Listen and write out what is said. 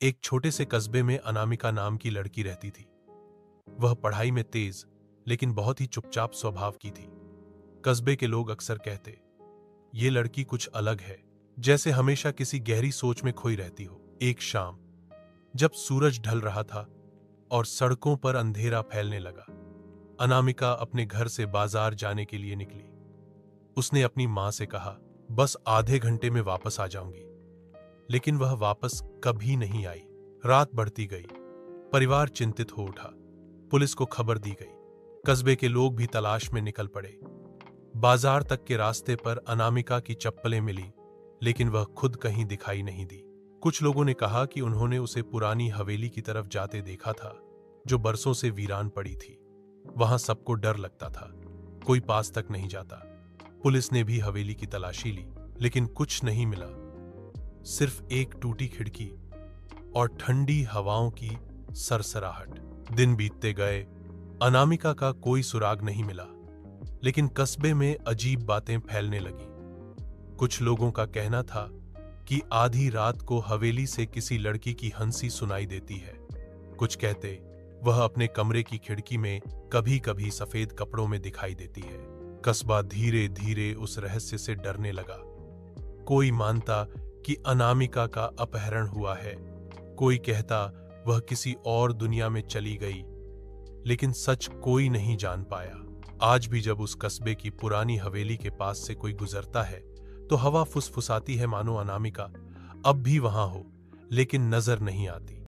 एक छोटे से कस्बे में अनामिका नाम की लड़की रहती थी। वह पढ़ाई में तेज लेकिन बहुत ही चुपचाप स्वभाव की थी। कस्बे के लोग अक्सर कहते, ये लड़की कुछ अलग है, जैसे हमेशा किसी गहरी सोच में खोई रहती हो। एक शाम जब सूरज ढल रहा था और सड़कों पर अंधेरा फैलने लगा, अनामिका अपने घर से बाजार जाने के लिए निकली। उसने अपनी मां से कहा, बस आधे घंटे में वापस आ जाऊंगी। लेकिन वह वापस कभी नहीं आई। रात बढ़ती गई, परिवार चिंतित हो उठा। पुलिस को खबर दी गई। कस्बे के लोग भी तलाश में निकल पड़े। बाजार तक के रास्ते पर अनामिका की चप्पलें मिली, लेकिन वह खुद कहीं दिखाई नहीं दी। कुछ लोगों ने कहा कि उन्होंने उसे पुरानी हवेली की तरफ जाते देखा था, जो बरसों से वीरान पड़ी थी। वहां सबको डर लगता था, कोई पास तक नहीं जाता। पुलिस ने भी हवेली की तलाशी ली, लेकिन कुछ नहीं मिला। सिर्फ एक टूटी खिड़की और ठंडी हवाओं की सरसराहट। दिन बीतते गए, अनामिका का कोई सुराग नहीं मिला, लेकिन कस्बे में अजीब बातें फैलने लगी। कुछ लोगों का कहना था कि आधी रात को हवेली से किसी लड़की की हंसी सुनाई देती है। कुछ कहते वह अपने कमरे की खिड़की में कभी कभी सफेद कपड़ों में दिखाई देती है। कस्बा धीरे धीरे उस रहस्य से डरने लगा। कोई मानता कि अनामिका का अपहरण हुआ है, कोई कहता वह किसी और दुनिया में चली गई, लेकिन सच कोई नहीं जान पाया। आज भी जब उस कस्बे की पुरानी हवेली के पास से कोई गुजरता है, तो हवा फुसफुसाती है मानो अनामिका अब भी वहां हो, लेकिन नजर नहीं आती।